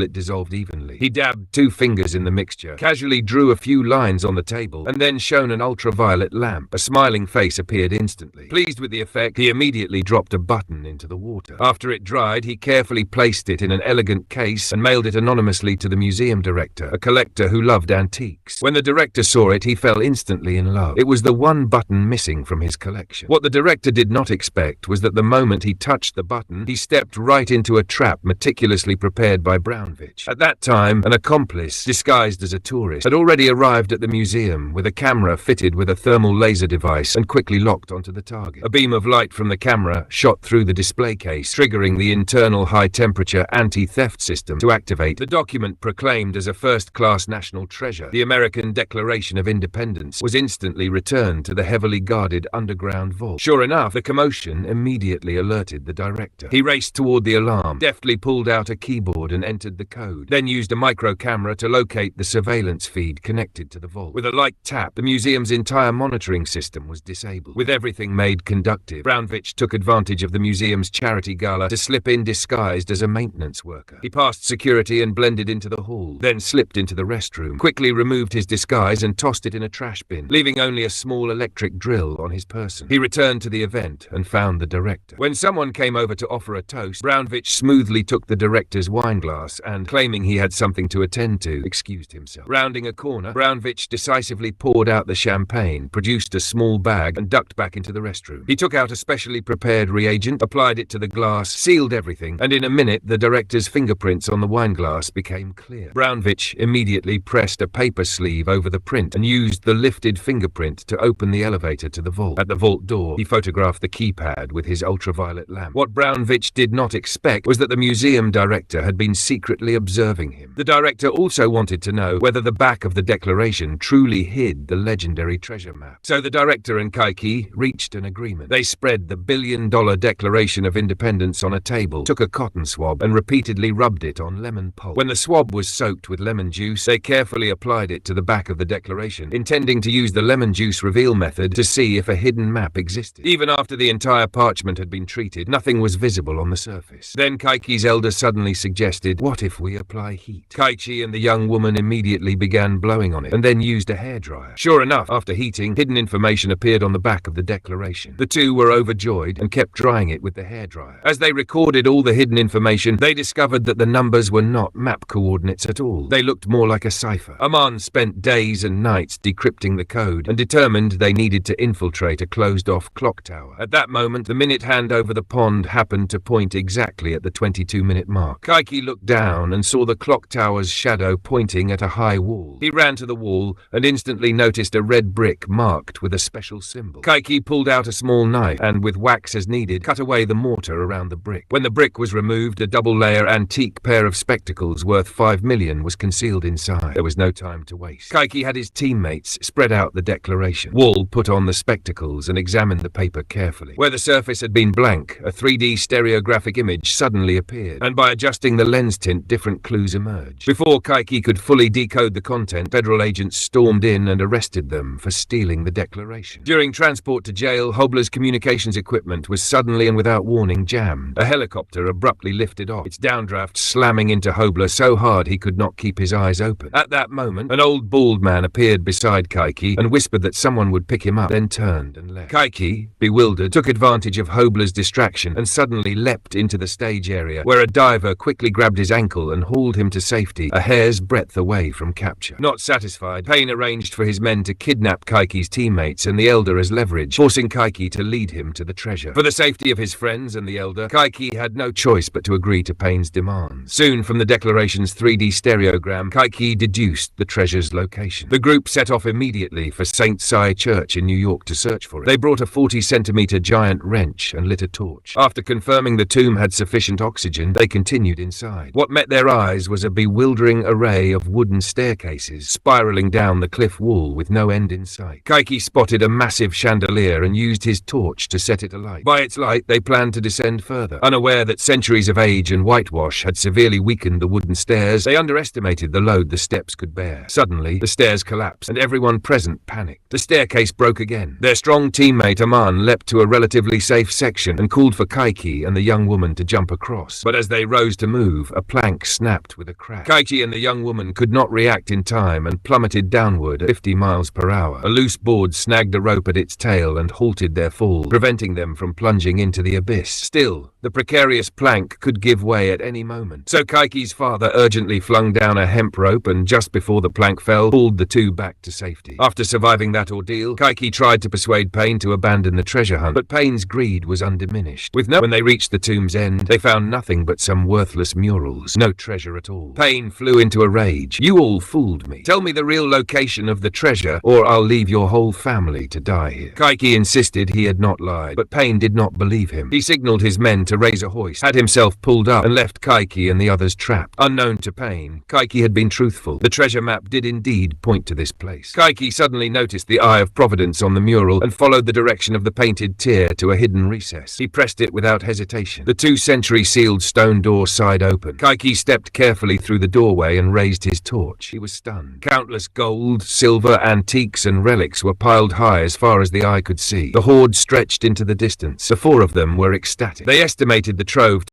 it dissolved evenly. He dabbed 2 fingers in the mixture, casually drew a few lines on the table, and then shone an ultraviolet lamp. A smiling face appeared instantly. Pleased with the effect, he immediately dropped a button into the water. After it dried, he carefully placed it in an elegant case and mailed it anonymously to the museum director, a collector who loved antiques. When the director saw it, he fell instantly in love. It was the one button missing from his collection. What the director did not expect was that the moment he touched the button, he stepped right into a trap meticulously prepared by Brownvich. At that time, an accomplice, disguised as a tourist, had already arrived at the museum with a camera fitted with a thermal laser device and quickly locked onto the target. A beam of light from the camera shot through the display case, triggering the internal high-temperature anti-theft system to activate. The document, proclaimed as a first-class national treasure, the American Declaration of Independence, was instantly returned to the heavily guarded underground vault. Sure enough, the commotion immediately alerted the director. He raced toward the alarm, deftly pulled out a keyboard and entered the code, then used a micro camera to locate the surveillance feed connected to the vault. With a light tap, the museum's entire monitoring system was disabled. With everything made conductive, Brownvich took advantage of the museum's charity gala to slip in disguised as a maintenance worker. He passed security and blended into the hall, then slipped into the restroom, quickly removed his disguise and tossed it in a trash bin, leaving only a small electric drill on his person. He returned to the event and found the director. When someone came over to offer a toast, Brownvich smoothly took the director's wine glass and, claiming he had something to attend to, excused himself. Rounding a corner, Brownvich decisively poured out the champagne, produced a small bag, and ducked back into the restroom. He took out a specially prepared reagent, applied it to the glass, sealed everything, and in a minute the director's fingerprints on the wine glass became clear. Brownvich immediately pressed a paper sleeve over the print and used the lifted fingerprint to open the elevator to the vault. At the vault door, he photographed the keypad with his ultraviolet lamp. What Brownvich did not expect was that the museum director had been secretly observing him. The director also wanted to know whether the back of the Declaration truly hid the legendary treasure map. So the director and Kaiki reached an agreement. They spread the billion-dollar Declaration of Independence on a table, took a cotton swab, and repeatedly rubbed it on lemon pulp. When the swab was soaked with lemon juice, they carefully applied it to the back of the Declaration, intending to use the lemon juice reveal method to see if a hidden map existed. Even after the entire parchment had been treated, nothing was visible on the surface. Then Kaiki's elder suddenly suggested, "What if we apply heat?" Kaichi and the young woman immediately began blowing on it, and then used a hairdryer. Sure enough, after heating, hidden information appeared on the back of the Declaration. The two were overjoyed and kept drying it with the hairdryer. As they recorded all the hidden information, they discovered that the numbers were not map coordinates at all. They looked more like a cipher. Aman spent days and nights decrypting the code and determined they needed to infiltrate a closed-off clock tower. At that moment, the minute hand over the pond happened to point exactly at the 22-minute mark. Kaiki looked down and saw the clock tower's shadow pointing at a high wall. He ran to the wall and instantly noticed a red brick marked with a special symbol. Kaiki pulled out a small knife and, with wax as needed, cut away the mortar around the brick. When the brick was removed, a double-layer antique pair of spectacles worth 5 million was concealed inside. There was no time to waste. Kaiki had his teammates spread out the Declaration. Wall put on the spectacles and examined the paper carefully. Where the surface had been blank, a 3D stereographic image suddenly appeared, and by adjusting the lens tint, different clues emerged. Before Kaiki could fully decode the content, federal agents stormed in and arrested them for stealing the Declaration. During transport to jail, Hobler's communications equipment was suddenly and without warning jammed. A helicopter abruptly lifted off, its downdraft slamming into Hobler so hard he could not keep his eyes open. At that moment, an old bald man appeared beside Kaiki and whispered that someone would pick him up, then turned and left. Kaiki, bewildered, took advantage of Hobler's distraction and suddenly leapt into the stage area, where a diver quickly grabbed his ankle and hauled him to safety, a hair's breadth away from capture. Not satisfied, Payne arranged for his men to kidnap Kaiki's teammates and the elder as leverage, forcing Kaiki to lead him to the treasure. For the safety of his friends and the elder, Kaiki had no choice but to agree to Payne's demands. Soon, from the Declaration's 3D stereogram, Kaiki deduced the treasure's location. The group set off immediately for St. Cy Church in New York to search for it. They brought a 40-centimeter giant wrench and lit a torch. After confirming the tomb had sufficient oxygen, they continued inside. What met their eyes was a bewildering array of wooden staircases spiraling down the cliff wall with no end in sight. Kaiki spotted a massive chandelier and used his torch to set it alight. By its light, they planned to descend further. Unaware that centuries of age and whitewash had severely weakened the wooden stairs, they underestimated the load the steps could bear. Suddenly, the stairs collapsed, and everyone present panicked. The staircase broke again. Their strong teammate Aman leapt to a relatively safe section and called for Kaiki and the young woman to jump across. But as they rose to move, a plank snapped with a crack. Kaichi and the young woman could not react in time and plummeted downward at 50 miles per hour. A loose board snagged a rope at its tail and halted their fall, preventing them from plunging into the abyss. Still, the precarious plank could give way at any moment. So Kaiki's father urgently flung down a hemp rope and just before the plank fell, pulled the two back to safety. After surviving that ordeal, Kaiki tried to persuade Pain to abandon the treasure hunt, but Pain's greed was undiminished. When they reached the tomb's end, they found nothing but some worthless murals. No treasure at all. Pain flew into a rage. "You all fooled me. Tell me the real location of the treasure, or I'll leave your whole family to die here." Kaiki insisted he had not lied, but Pain did not believe him. He signaled his men to raise a hoist, had himself pulled up, and left Kaiki and the others trapped. Unknown to Pain, Kaiki had been truthful. The treasure map did indeed point to this place. Kaiki suddenly noticed the Eye of Providence on the mural and followed the direction of the painted tear to a hidden recess. He pressed it without hesitation. The 2-century sealed stone door sighed open. Kaiki stepped carefully through the doorway and raised his torch. He was stunned. Countless gold, silver, antiques, and relics were piled high as far as the eye could see. The hoard stretched into the distance. The 4 of them were ecstatic. They estimated the trove